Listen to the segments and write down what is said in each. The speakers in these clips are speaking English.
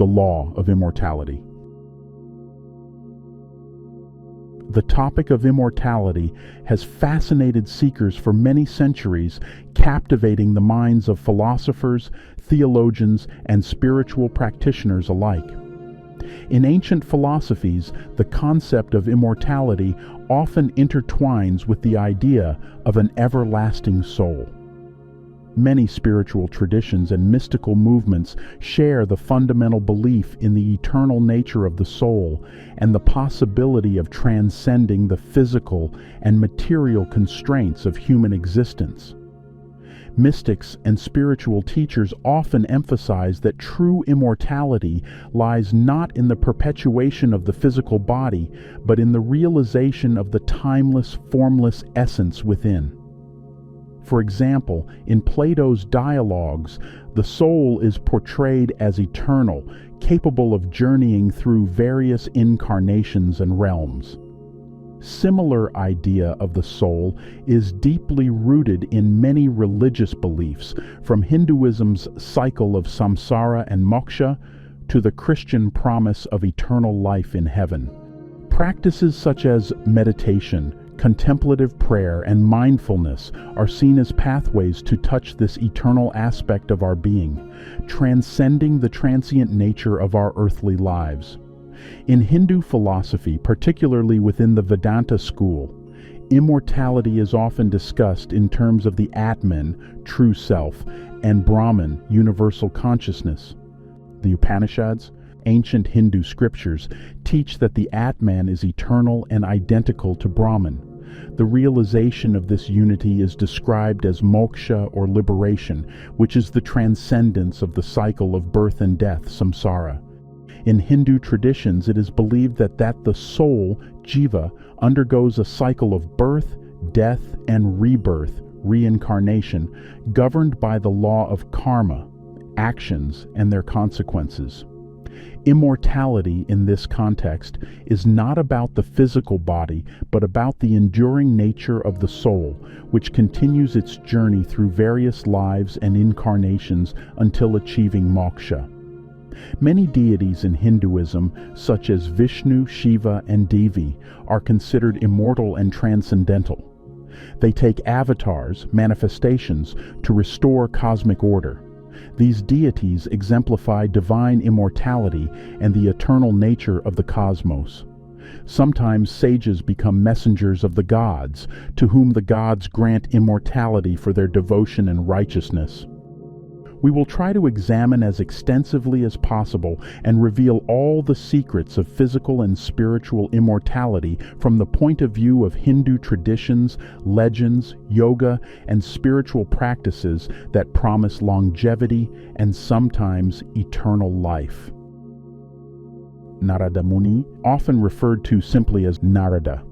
the law of immortality. The topic of immortality has fascinated seekers for many centuries, captivating the minds of philosophers, theologians, and spiritual practitioners alike. In ancient philosophies, the concept of immortality often intertwines with the idea of an everlasting soul. Many spiritual traditions and mystical movements share the fundamental belief in the eternal nature of the soul and the possibility of transcending the physical and material constraints of human existence. Mystics and spiritual teachers often emphasize that true immortality lies not in the perpetuation of the physical body, but in the realization of the timeless, formless essence within. For example, in Plato's dialogues, the soul is portrayed as eternal, capable of journeying through various incarnations and realms. Similar idea of the soul is deeply rooted in many religious beliefs, from Hinduism's cycle of samsara and moksha to the Christian promise of eternal life in heaven. Practices such as meditation, contemplative prayer, and mindfulness are seen as pathways to touch this eternal aspect of our being, transcending the transient nature of our earthly lives. In Hindu philosophy, particularly within the Vedanta school, immortality is often discussed in terms of the Atman, true self, and Brahman, universal consciousness. The Upanishads, ancient Hindu scriptures, teach that the Atman is eternal and identical to Brahman. The realization of this unity is described as moksha or liberation, which is the transcendence of the cycle of birth and death, samsara. In Hindu traditions, it is believed that the soul, jiva, undergoes a cycle of birth, death, and rebirth, reincarnation, governed by the law of karma, actions, and their consequences. Immortality in this context is not about the physical body, but about the enduring nature of the soul, which continues its journey through various lives and incarnations until achieving moksha. Many deities in Hinduism, such as Vishnu, Shiva, and Devi, are considered immortal and transcendental. They take avatars, manifestations, to restore cosmic order. These deities exemplify divine immortality and the eternal nature of the cosmos. Sometimes sages become messengers of the gods, to whom the gods grant immortality for their devotion and righteousness. We will try to examine as extensively as possible and reveal all the secrets of physical and spiritual immortality from the point of view of Hindu traditions, legends, yoga, and spiritual practices that promise longevity and sometimes eternal life. Narada Muni, often referred to simply as Narada,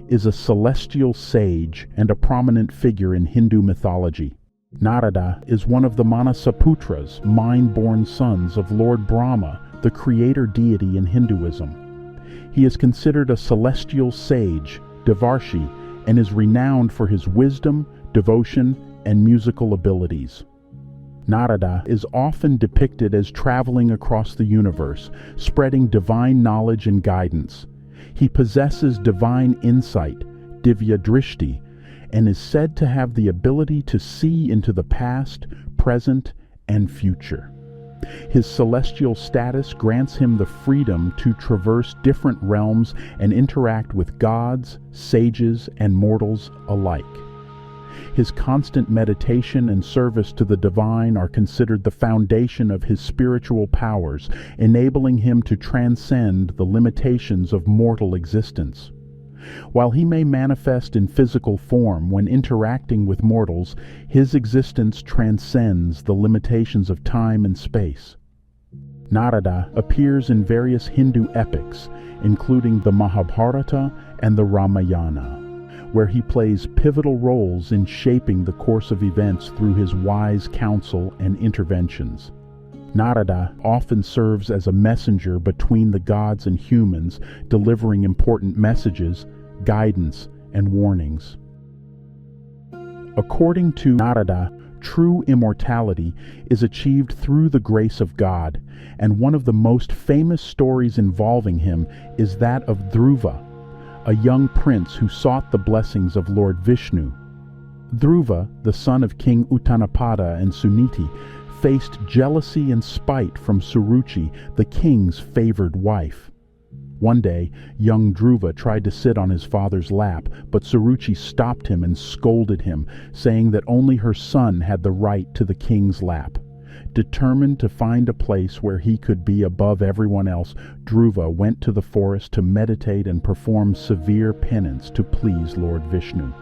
is a celestial sage and a prominent figure in Hindu mythology. Narada is one of the Manasaputras, mind-born sons of Lord Brahma, the creator deity in Hinduism. He is considered a celestial sage, Devarshi, and is renowned for his wisdom, devotion, and musical abilities. Narada is often depicted as traveling across the universe, spreading divine knowledge and guidance. He possesses divine insight, divya drishti, and is said to have the ability to see into the past, present, and future. His celestial status grants him the freedom to traverse different realms and interact with gods, sages, and mortals alike. His constant meditation and service to the divine are considered the foundation of his spiritual powers, enabling him to transcend the limitations of mortal existence. While he may manifest in physical form when interacting with mortals, his existence transcends the limitations of time and space. Narada appears in various Hindu epics, including the Mahabharata and the Ramayana, where he plays pivotal roles in shaping the course of events through his wise counsel and interventions. Narada often serves as a messenger between the gods and humans, delivering important messages, guidance, and warnings. According to Narada, True immortality is achieved through the grace of God, and one of the most famous stories involving him is that of Dhruva, a young prince who sought the blessings of Lord Vishnu. Dhruva, the son of King Uttanapada and Suniti, faced jealousy and spite from Suruchi, the king's favored wife. One day, young Dhruva tried to sit on his father's lap, but Suruchi stopped him and scolded him, saying that only her son had the right to the king's lap. Determined to find a place where he could be above everyone else, Dhruva went to the forest to meditate and perform severe penance to please Lord Vishnu.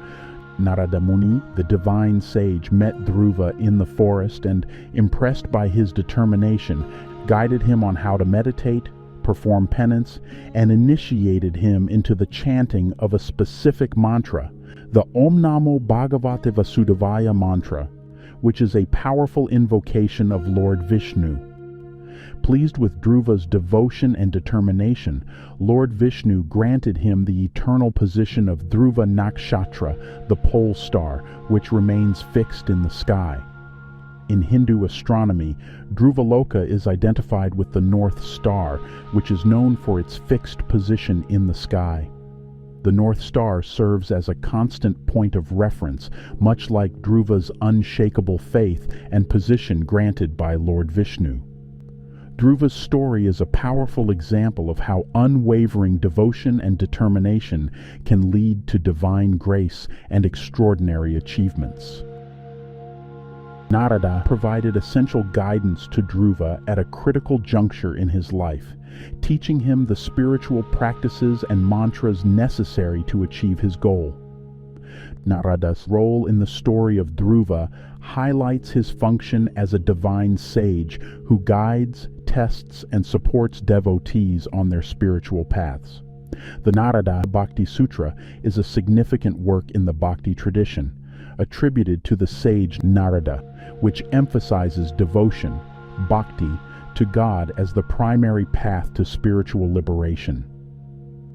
Narada Muni, the divine sage, met Dhruva in the forest and, impressed by his determination, guided him on how to meditate, perform penance, and initiated him into the chanting of a specific mantra, the Om Namo Bhagavate Vasudevaya mantra, which is a powerful invocation of Lord Vishnu. Pleased with Dhruva's devotion and determination, Lord Vishnu granted him the eternal position of Dhruva Nakshatra, the pole star, which remains fixed in the sky. In Hindu astronomy, Dhruvaloka is identified with the North Star, which is known for its fixed position in the sky. The North Star serves as a constant point of reference, much like Dhruva's unshakable faith and position granted by Lord Vishnu. Dhruva's story is a powerful example of how unwavering devotion and determination can lead to divine grace and extraordinary achievements. Narada provided essential guidance to Dhruva at a critical juncture in his life, teaching him the spiritual practices and mantras necessary to achieve his goal. Narada's role in the story of Dhruva highlights his function as a divine sage who guides, tests, and supports devotees on their spiritual paths. The Narada Bhakti Sutra is a significant work in the Bhakti tradition, attributed to the sage Narada, which emphasizes devotion, bhakti, to God as the primary path to spiritual liberation.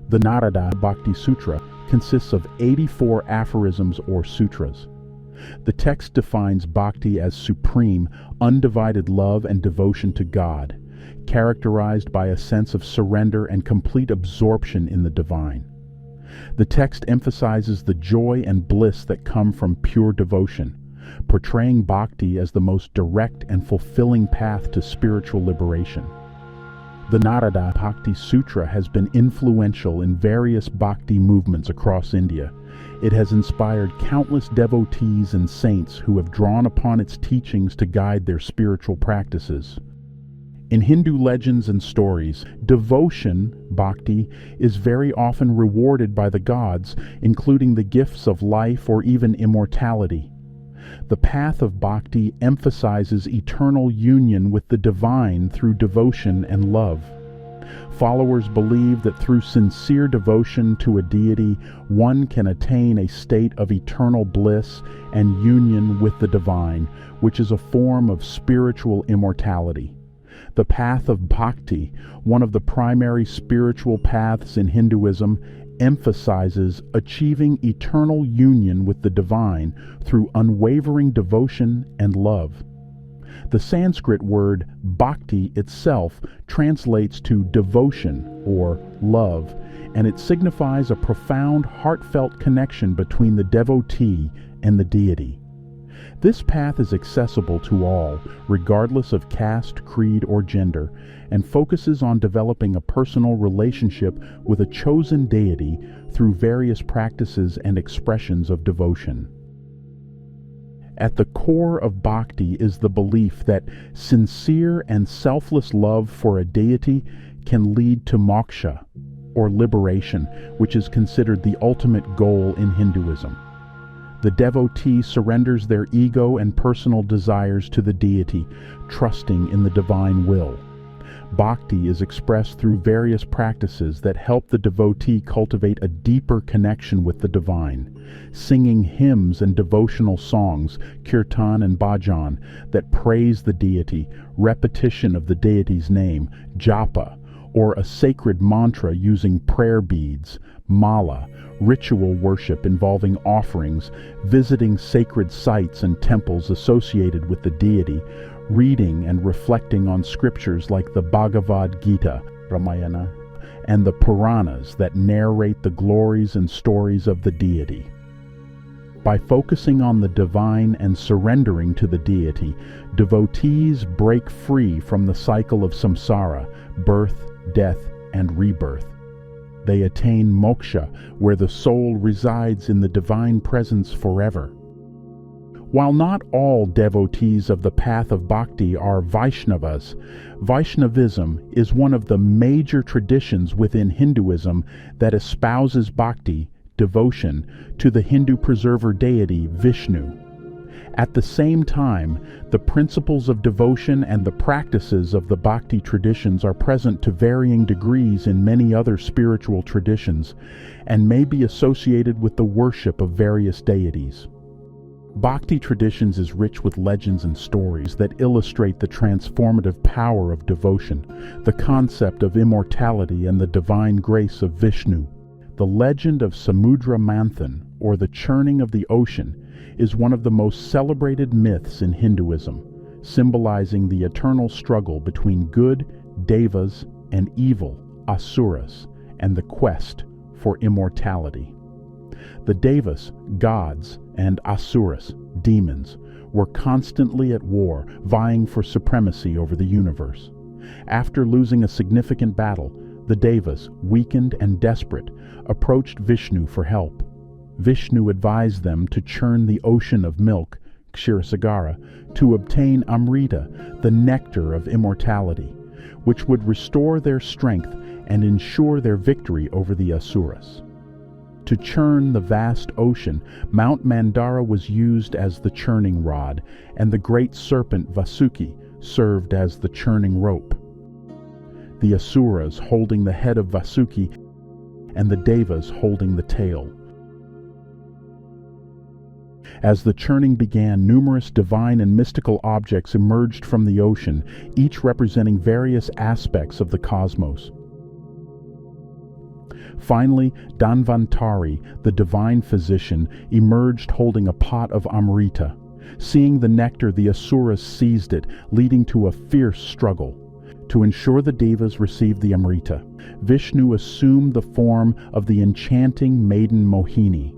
The Narada Bhakti Sutra consists of 84 aphorisms or sutras. The text defines bhakti as supreme, undivided love and devotion to God, characterized by a sense of surrender and complete absorption in the divine. The text emphasizes the joy and bliss that come from pure devotion, portraying bhakti as the most direct and fulfilling path to spiritual liberation. The Narada Bhakti Sutra has been influential in various bhakti movements across India. It has inspired countless devotees and saints who have drawn upon its teachings to guide their spiritual practices. In Hindu legends and stories, devotion, bhakti, is very often rewarded by the gods, including the gifts of life or even immortality. The path of bhakti emphasizes eternal union with the divine through devotion and love. Followers believe that through sincere devotion to a deity, one can attain a state of eternal bliss and union with the divine, which is a form of spiritual immortality. The path of bhakti, one of the primary spiritual paths in Hinduism, emphasizes achieving eternal union with the divine through unwavering devotion and love. The Sanskrit word bhakti itself translates to devotion or love, and it signifies a profound, heartfelt connection between the devotee and the deity. This path is accessible to all, regardless of caste, creed, or gender, and focuses on developing a personal relationship with a chosen deity through various practices and expressions of devotion. At the core of bhakti is the belief that sincere and selfless love for a deity can lead to moksha, or liberation, which is considered the ultimate goal in Hinduism. The devotee surrenders their ego and personal desires to the deity, trusting in the divine will. Bhakti is expressed through various practices that help the devotee cultivate a deeper connection with the divine, singing hymns and devotional songs, kirtan and bhajan, that praise the deity, repetition of the deity's name, japa, or a sacred mantra using prayer beads, Mala, ritual worship involving offerings, visiting sacred sites and temples associated with the deity, reading and reflecting on scriptures like the Bhagavad Gita, Ramayana, and the Puranas that narrate the glories and stories of the deity. By focusing on the divine and surrendering to the deity, devotees break free from the cycle of samsara, birth, death, and rebirth. They attain moksha, where the soul resides in the divine presence forever. While not all devotees of the path of bhakti are Vaishnavas, Vaishnavism is one of the major traditions within Hinduism that espouses bhakti, devotion, to the Hindu preserver deity Vishnu. At the same time, the principles of devotion and the practices of the bhakti traditions are present to varying degrees in many other spiritual traditions, and may be associated with the worship of various deities. Bhakti traditions is rich with legends and stories that illustrate the transformative power of devotion, the concept of immortality, and the divine grace of Vishnu. The legend of Samudra Manthan, or the churning of the ocean, is one of the most celebrated myths in Hinduism, symbolizing the eternal struggle between good, devas, and evil, asuras, and the quest for immortality. The devas, gods, and asuras, demons, were constantly at war, vying for supremacy over the universe. After losing a significant battle, the devas, weakened and desperate, approached Vishnu for help. Vishnu advised them to churn the ocean of milk, Kshirasagara, to obtain Amrita, the nectar of immortality, which would restore their strength and ensure their victory over the Asuras. To churn the vast ocean, Mount Mandara was used as the churning rod, and the great serpent Vasuki served as the churning rope. The Asuras holding the head of Vasuki, and the Devas holding the tail. As the churning began, numerous divine and mystical objects emerged from the ocean, each representing various aspects of the cosmos. Finally, Dhanvantari, the divine physician, emerged holding a pot of Amrita. Seeing the nectar, the Asuras seized it, leading to a fierce struggle. To ensure the Devas received the Amrita, Vishnu assumed the form of the enchanting maiden Mohini.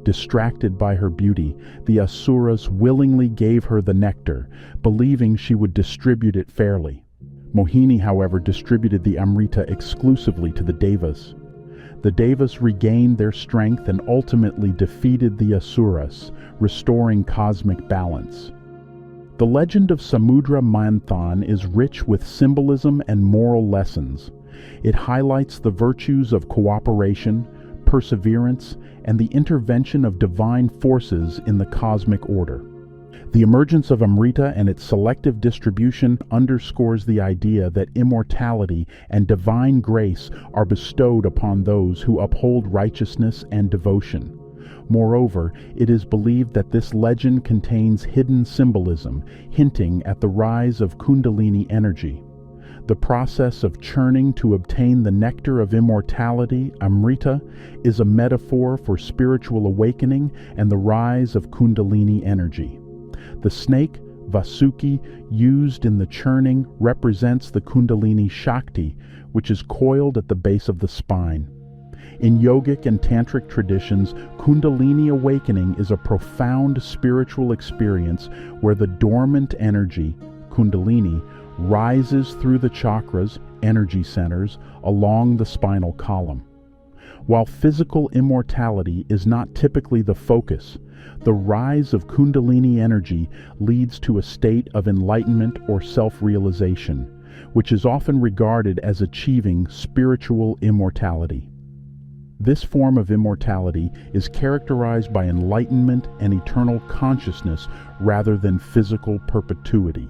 Distracted by her beauty, the Asuras willingly gave her the nectar, believing she would distribute it fairly. Mohini, however, distributed the Amrita exclusively to the Devas. The Devas regained their strength and ultimately defeated the Asuras, restoring cosmic balance. The legend of Samudra Manthan is rich with symbolism and moral lessons. It highlights the virtues of cooperation, perseverance, and the intervention of divine forces in the cosmic order. The emergence of Amrita and its selective distribution underscores the idea that immortality and divine grace are bestowed upon those who uphold righteousness and devotion. Moreover, it is believed that this legend contains hidden symbolism, hinting at the rise of Kundalini energy. The process of churning to obtain the nectar of immortality, Amrita, is a metaphor for spiritual awakening and the rise of Kundalini energy. The snake, Vasuki, used in the churning represents the Kundalini Shakti, which is coiled at the base of the spine. In yogic and tantric traditions, Kundalini awakening is a profound spiritual experience where the dormant energy, Kundalini, rises through the chakras, energy centers, along the spinal column. While physical immortality is not typically the focus, the rise of Kundalini energy leads to a state of enlightenment or self-realization, which is often regarded as achieving spiritual immortality. This form of immortality is characterized by enlightenment and eternal consciousness rather than physical perpetuity.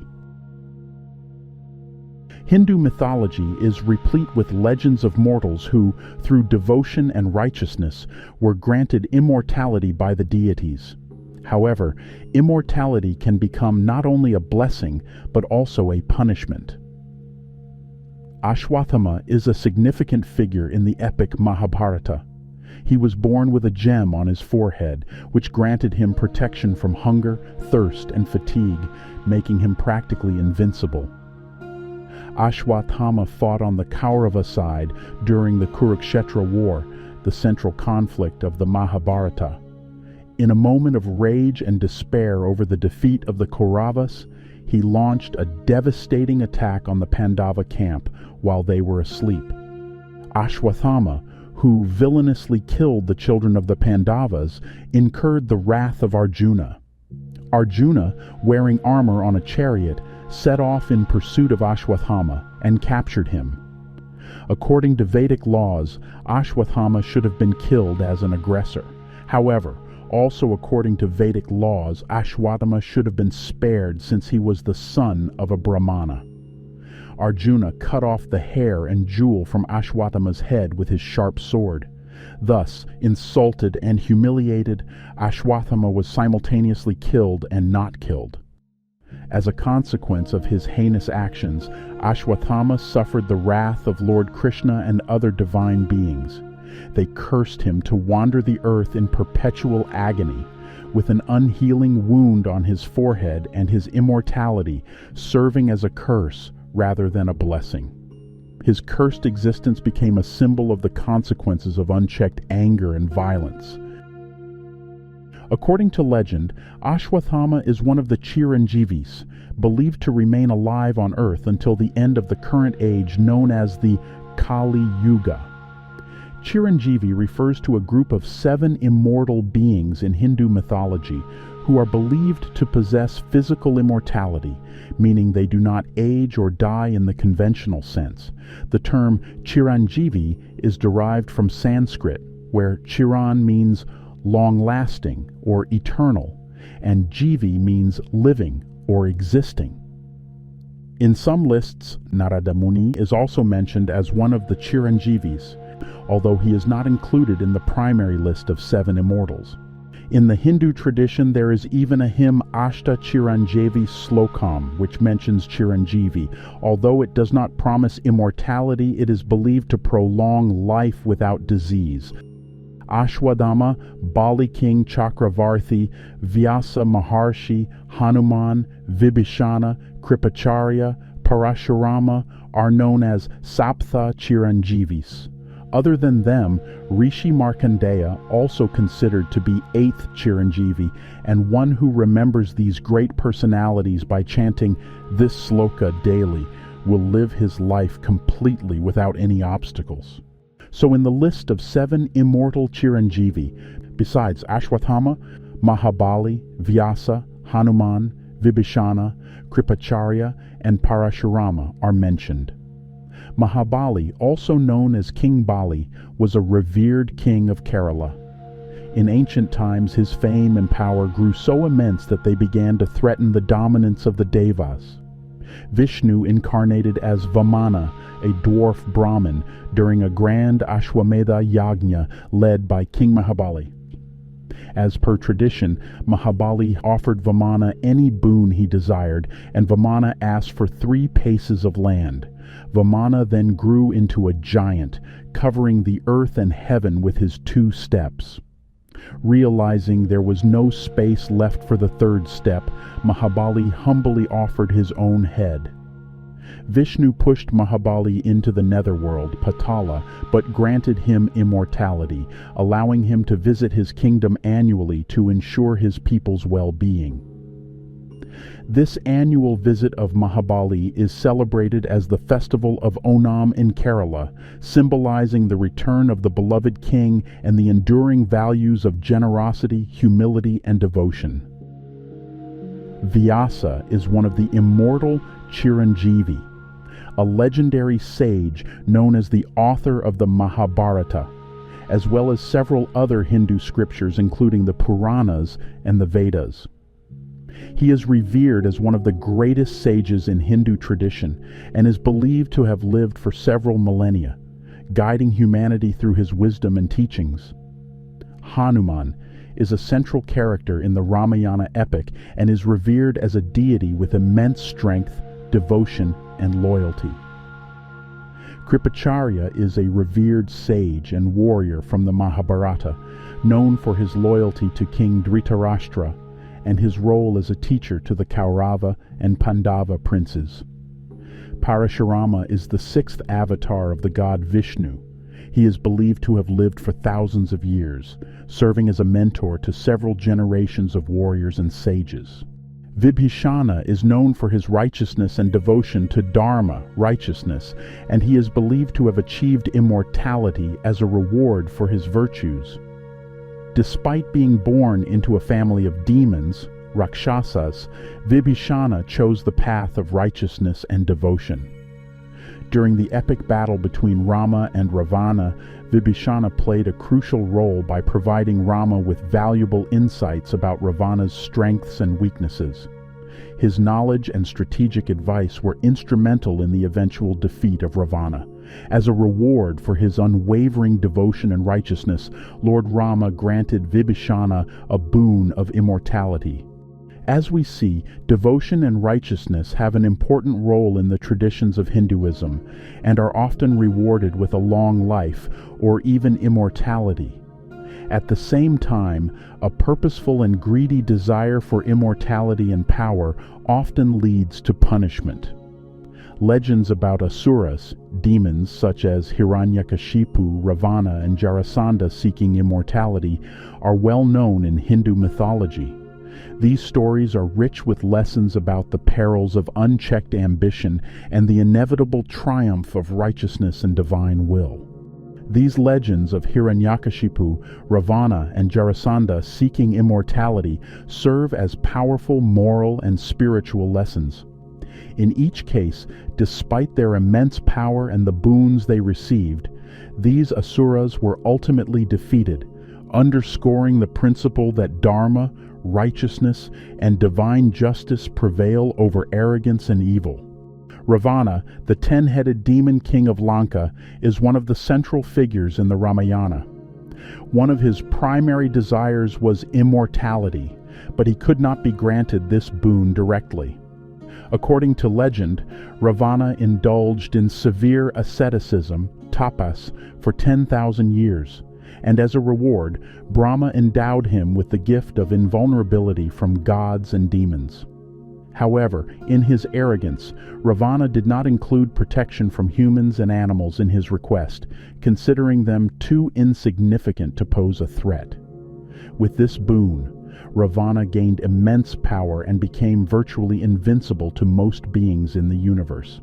Hindu mythology is replete with legends of mortals who, through devotion and righteousness, were granted immortality by the deities. However, immortality can become not only a blessing, but also a punishment. Ashwatthama is a significant figure in the epic Mahabharata. He was born with a gem on his forehead, which granted him protection from hunger, thirst, and fatigue, making him practically invincible. Ashwatthama fought on the Kaurava side during the Kurukshetra War, the central conflict of the Mahabharata. In a moment of rage and despair over the defeat of the Kauravas, he launched a devastating attack on the Pandava camp while they were asleep. Ashwatthama, who villainously killed the children of the Pandavas, incurred the wrath of Arjuna. Arjuna, wearing armor on a chariot, set off in pursuit of Ashwatthama and captured him. According to Vedic laws, Ashwatthama should have been killed as an aggressor. However, also according to Vedic laws, Ashwatthama should have been spared since he was the son of a Brahmana. Arjuna cut off the hair and jewel from Ashwatthama's head with his sharp sword. Thus, insulted and humiliated, Ashwatthama was simultaneously killed and not killed. As a consequence of his heinous actions, Ashwatthama suffered the wrath of Lord Krishna and other divine beings. They cursed him to wander the earth in perpetual agony, with an unhealing wound on his forehead and his immortality serving as a curse rather than a blessing. His cursed existence became a symbol of the consequences of unchecked anger and violence. According to legend, Ashwatthama is one of the Chiranjivis, believed to remain alive on earth until the end of the current age known as the Kali Yuga. Chiranjivi refers to a group of 7 immortal beings in Hindu mythology who are believed to possess physical immortality, meaning they do not age or die in the conventional sense. The term Chiranjivi is derived from Sanskrit, where Chiran means long-lasting or eternal, and Jivi means living or existing. In some lists, Narada Muni is also mentioned as one of the Chiranjivis, although he is not included in the primary list of 7 immortals. In the Hindu tradition, there is even a hymn Ashta Chiranjeevi Slokam, which mentions Chiranjivi. Although it does not promise immortality, it is believed to prolong life without disease. Ashwatthama, Bali King Chakravarthi, Vyasa Maharshi, Hanuman, Vibhishana, Kripacharya, Parashurama are known as Saptha Chiranjeevis. Other than them, Rishi Markandeya, also considered to be 8th Chiranjeevi, and one who remembers these great personalities by chanting this sloka daily, will live his life completely without any obstacles. So in the list of 7 immortal Chiranjeevi, besides Ashwatthama, Mahabali, Vyasa, Hanuman, Vibhishana, Kripacharya, and Parashurama are mentioned. Mahabali, also known as King Bali, was a revered king of Kerala. In ancient times, his fame and power grew so immense that they began to threaten the dominance of the Devas. Vishnu incarnated as Vamana, a dwarf Brahmin, during a grand Ashwamedha Yagna led by King Mahabali. As per tradition, Mahabali offered Vamana any boon he desired, and Vamana asked for 3 paces of land. Vamana then grew into a giant, covering the earth and heaven with his 2 steps. Realizing there was no space left for the 3rd step, Mahabali humbly offered his own head. Vishnu pushed Mahabali into the netherworld, Patala, but granted him immortality, allowing him to visit his kingdom annually to ensure his people's well-being. This annual visit of Mahabali is celebrated as the festival of Onam in Kerala, symbolizing the return of the beloved king and the enduring values of generosity, humility, and devotion. Vyasa is one of the immortal Chiranjivi, a legendary sage known as the author of the Mahabharata, as well as several other Hindu scriptures including the Puranas and the Vedas. He is revered as one of the greatest sages in Hindu tradition and is believed to have lived for several millennia, guiding humanity through his wisdom and teachings. Hanuman is a central character in the Ramayana epic and is revered as a deity with immense strength, devotion, and loyalty. Kripacharya is a revered sage and warrior from the Mahabharata, known for his loyalty to King Dhritarashtra and his role as a teacher to the Kaurava and Pandava princes. Parashurama is the sixth avatar of the god Vishnu. He is believed to have lived for thousands of years, serving as a mentor to several generations of warriors and sages. Vibhishana is known for his righteousness and devotion to Dharma, righteousness, and he is believed to have achieved immortality as a reward for his virtues. Despite being born into a family of demons, Rakshasas, Vibhishana chose the path of righteousness and devotion. During the epic battle between Rama and Ravana, Vibhishana played a crucial role by providing Rama with valuable insights about Ravana's strengths and weaknesses. His knowledge and strategic advice were instrumental in the eventual defeat of Ravana. As a reward for his unwavering devotion and righteousness, Lord Rama granted Vibhishana a boon of immortality. As we see, devotion and righteousness have an important role in the traditions of Hinduism and are often rewarded with a long life or even immortality. At the same time, a purposeful and greedy desire for immortality and power often leads to punishment. Legends about Asuras, demons such as Hiranyakashipu, Ravana, and Jarasandha seeking immortality, are well known in Hindu mythology. These stories are rich with lessons about the perils of unchecked ambition and the inevitable triumph of righteousness and divine will. These legends of Hiranyakashipu, Ravana, and Jarasandha seeking immortality serve as powerful moral and spiritual lessons. In each case, despite their immense power and the boons they received, these Asuras were ultimately defeated, underscoring the principle that Dharma, righteousness, and divine justice prevail over arrogance and evil. Ravana, the 10-headed demon king of Lanka, is one of the central figures in the Ramayana. One of his primary desires was immortality, but he could not be granted this boon directly. According to legend, Ravana indulged in severe asceticism, tapas, for 10,000 years, and as a reward, Brahma endowed him with the gift of invulnerability from gods and demons. However, in his arrogance, Ravana did not include protection from humans and animals in his request, considering them too insignificant to pose a threat. With this boon, Ravana gained immense power and became virtually invincible to most beings in the universe.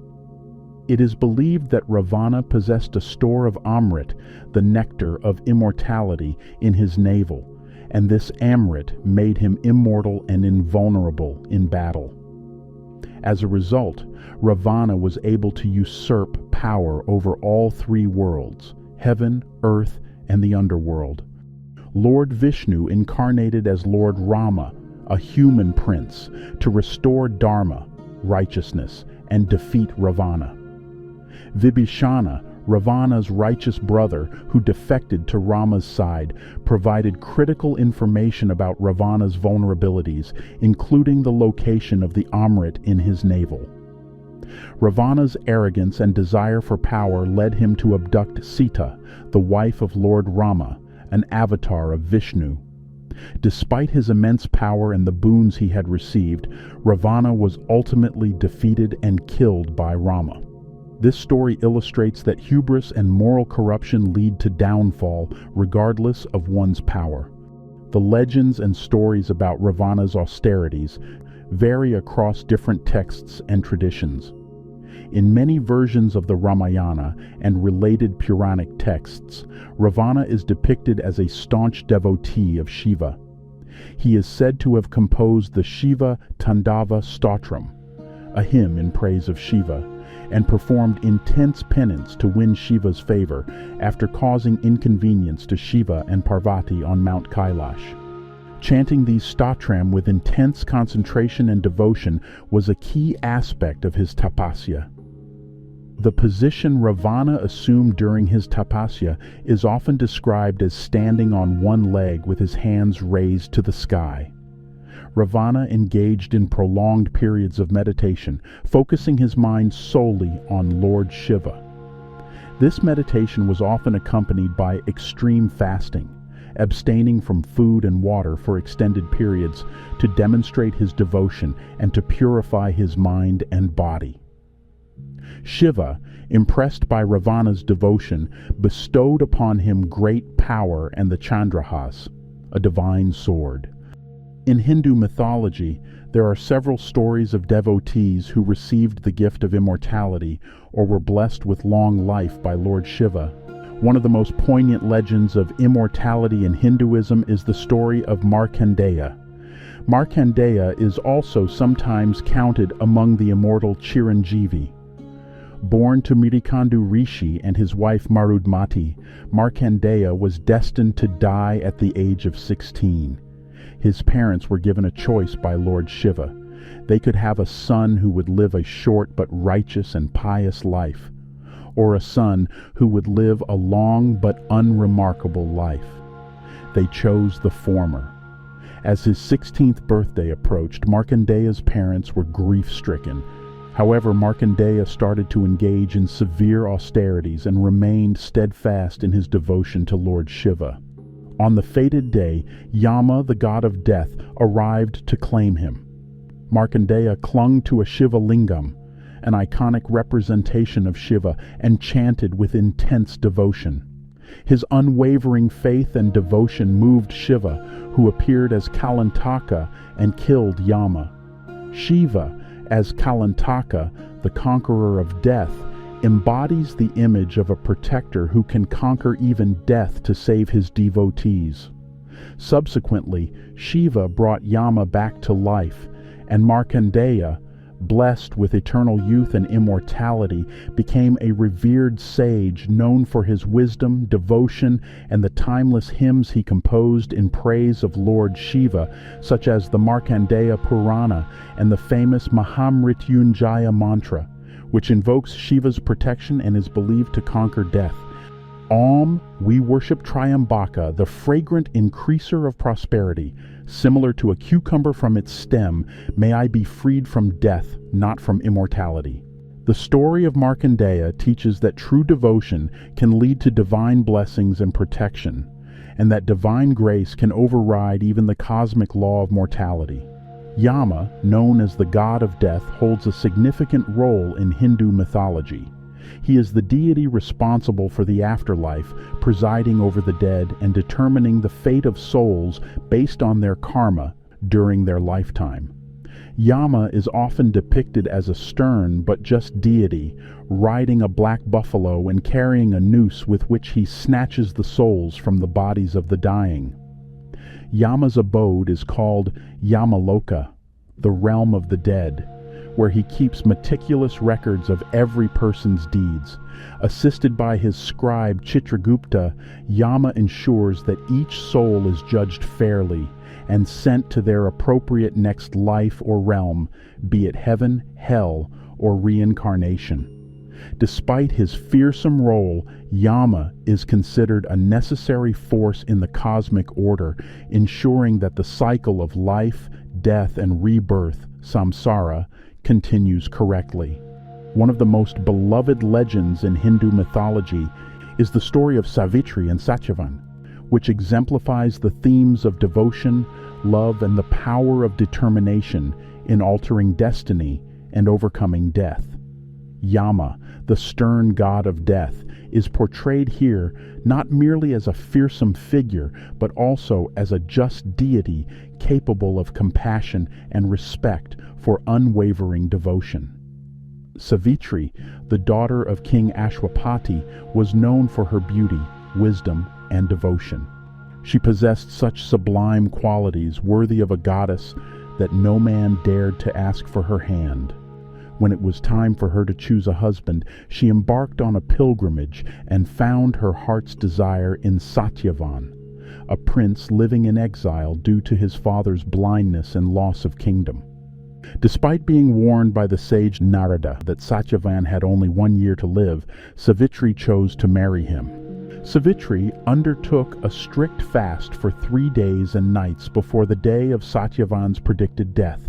It is believed that Ravana possessed a store of Amrit, the nectar of immortality, in his navel, and this Amrit made him immortal and invulnerable in battle. As a result, Ravana was able to usurp power over all three worlds, heaven, earth, and the underworld. Lord Vishnu incarnated as Lord Rama, a human prince, to restore Dharma, righteousness, and defeat Ravana. Vibhishana, Ravana's righteous brother who defected to Rama's side, provided critical information about Ravana's vulnerabilities, including the location of the Amrit in his navel. Ravana's arrogance and desire for power led him to abduct Sita, the wife of Lord Rama, an avatar of Vishnu. Despite his immense power and the boons he had received, Ravana was ultimately defeated and killed by Rama. This story illustrates that hubris and moral corruption lead to downfall regardless of one's power. The legends and stories about Ravana's austerities vary across different texts and traditions. In many versions of the Ramayana and related Puranic texts, Ravana is depicted as a staunch devotee of Shiva. He is said to have composed the Shiva Tandava Stotram, a hymn in praise of Shiva, and performed intense penance to win Shiva's favor after causing inconvenience to Shiva and Parvati on Mount Kailash. Chanting these stotram with intense concentration and devotion was a key aspect of his tapasya. The position Ravana assumed during his tapasya is often described as standing on one leg with his hands raised to the sky. Ravana engaged in prolonged periods of meditation, focusing his mind solely on Lord Shiva. This meditation was often accompanied by extreme fasting, abstaining from food and water for extended periods to demonstrate his devotion and to purify his mind and body. Shiva, impressed by Ravana's devotion, bestowed upon him great power and the Chandrahas, a divine sword. In Hindu mythology, there are several stories of devotees who received the gift of immortality or were blessed with long life by Lord Shiva. One of the most poignant legends of immortality in Hinduism is the story of Markandeya. Markandeya is also sometimes counted among the immortal Chiranjivi. Born to Mirikandu Rishi and his wife Marudmati, Markandeya was destined to die at the age of 16. His parents were given a choice by Lord Shiva. They could have a son who would live a short but righteous and pious life, or a son who would live a long but unremarkable life. They chose the former. As his 16th birthday approached, Markandeya's parents were grief-stricken. However, Markandeya started to engage in severe austerities and remained steadfast in his devotion to Lord Shiva. On the fated day, Yama, the god of death, arrived to claim him. Markandeya clung to a Shiva lingam, an iconic representation of Shiva, and chanted with intense devotion. His unwavering faith and devotion moved Shiva, who appeared as Kalantaka and killed Yama. Shiva, as Kalantaka, the conqueror of death, embodies the image of a protector who can conquer even death to save his devotees. Subsequently, Shiva brought Yama back to life, and Markandeya, blessed with eternal youth and immortality, became a revered sage known for his wisdom, devotion, and the timeless hymns he composed in praise of Lord Shiva, such as the Markandeya Purana and the famous Mahamrityunjaya mantra, which invokes Shiva's protection and is believed to conquer death. Om, we worship Triambaka, the fragrant increaser of prosperity. Similar to a cucumber from its stem, may I be freed from death, not from immortality. The story of Markandeya teaches that true devotion can lead to divine blessings and protection, and that divine grace can override even the cosmic law of mortality. Yama, known as the god of death, holds a significant role in Hindu mythology. He is the deity responsible for the afterlife, presiding over the dead and determining the fate of souls based on their karma during their lifetime. Yama is often depicted as a stern but just deity, riding a black buffalo and carrying a noose with which he snatches the souls from the bodies of the dying. Yama's abode is called Yamaloka, the realm of the dead, where he keeps meticulous records of every person's deeds. Assisted by his scribe Chitragupta, Yama ensures that each soul is judged fairly and sent to their appropriate next life or realm, be it heaven, hell, or reincarnation. Despite his fearsome role, Yama is considered a necessary force in the cosmic order, ensuring that the cycle of life, death, and rebirth, samsara, continues correctly. One of the most beloved legends in Hindu mythology is the story of Savitri and Satyavan, which exemplifies the themes of devotion, love, and the power of determination in altering destiny and overcoming death. Yama, the stern god of death, is portrayed here not merely as a fearsome figure, but also as a just deity capable of compassion and respect for unwavering devotion. Savitri, the daughter of King Ashwatthama, was known for her beauty, wisdom, and devotion. She possessed such sublime qualities worthy of a goddess that no man dared to ask for her hand. When it was time for her to choose a husband, she embarked on a pilgrimage and found her heart's desire in Satyavan, a prince living in exile due to his father's blindness and loss of kingdom. Despite being warned by the sage Narada that Satyavan had only 1 year to live, Savitri chose to marry him. Savitri undertook a strict fast for 3 days and nights before the day of Satyavan's predicted death.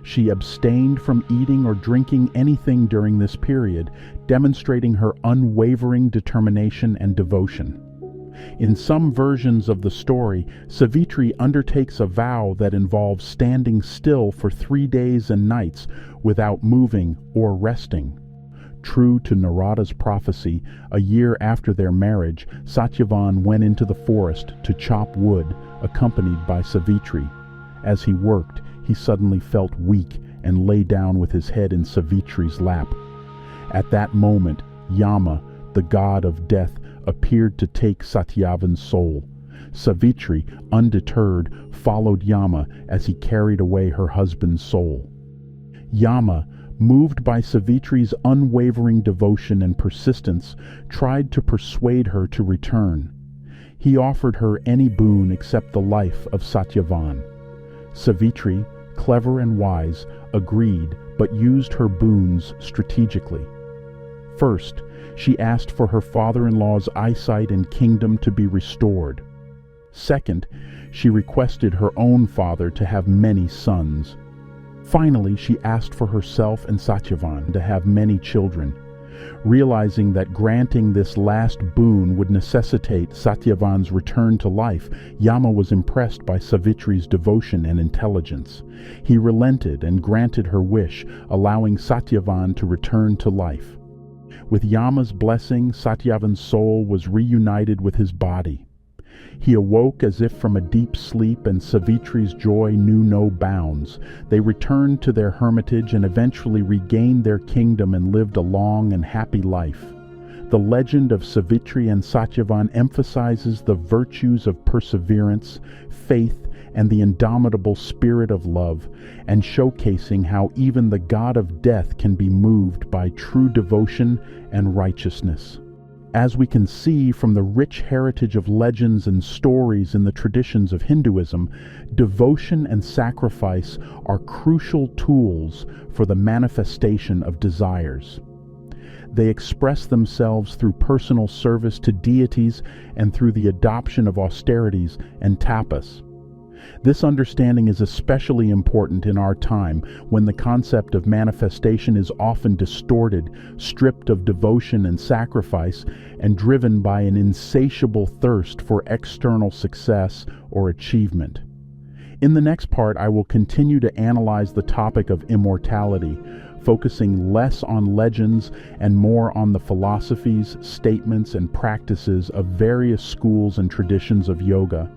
She abstained from eating or drinking anything during this period, demonstrating her unwavering determination and devotion. In some versions of the story, Savitri undertakes a vow that involves standing still for 3 days and nights without moving or resting. True to Narada's prophecy, a year after their marriage, Satyavan went into the forest to chop wood, accompanied by Savitri. As he worked, he suddenly felt weak and lay down with his head in Savitri's lap. At that moment, Yama, the god of death, appeared to take Satyavan's soul. Savitri, undeterred, followed Yama as he carried away her husband's soul. Yama, moved by Savitri's unwavering devotion and persistence, tried to persuade her to return. He offered her any boon except the life of Satyavan. Savitri, clever and wise, agreed but used her boons strategically. First, she asked for her father-in-law's eyesight and kingdom to be restored. Second, she requested her own father to have many sons. Finally, she asked for herself and Satyavan to have many children. Realizing that granting this last boon would necessitate Satyavan's return to life, Yama was impressed by Savitri's devotion and intelligence. He relented and granted her wish, allowing Satyavan to return to life. With Yama's blessing, Satyavan's soul was reunited with his body. He awoke as if from a deep sleep, and Savitri's joy knew no bounds. They returned to their hermitage and eventually regained their kingdom and lived a long and happy life. The legend of Savitri and Satyavan emphasizes the virtues of perseverance, faith, and the indomitable spirit of love, and showcasing how even the god of death can be moved by true devotion and righteousness. As we can see from the rich heritage of legends and stories in the traditions of Hinduism, devotion and sacrifice are crucial tools for the manifestation of desires. They express themselves through personal service to deities and through the adoption of austerities and tapas. This understanding is especially important in our time, when the concept of manifestation is often distorted, stripped of devotion and sacrifice, and driven by an insatiable thirst for external success or achievement. In the next part, I will continue to analyze the topic of immortality, focusing less on legends and more on the philosophies, statements, and practices of various schools and traditions of yoga.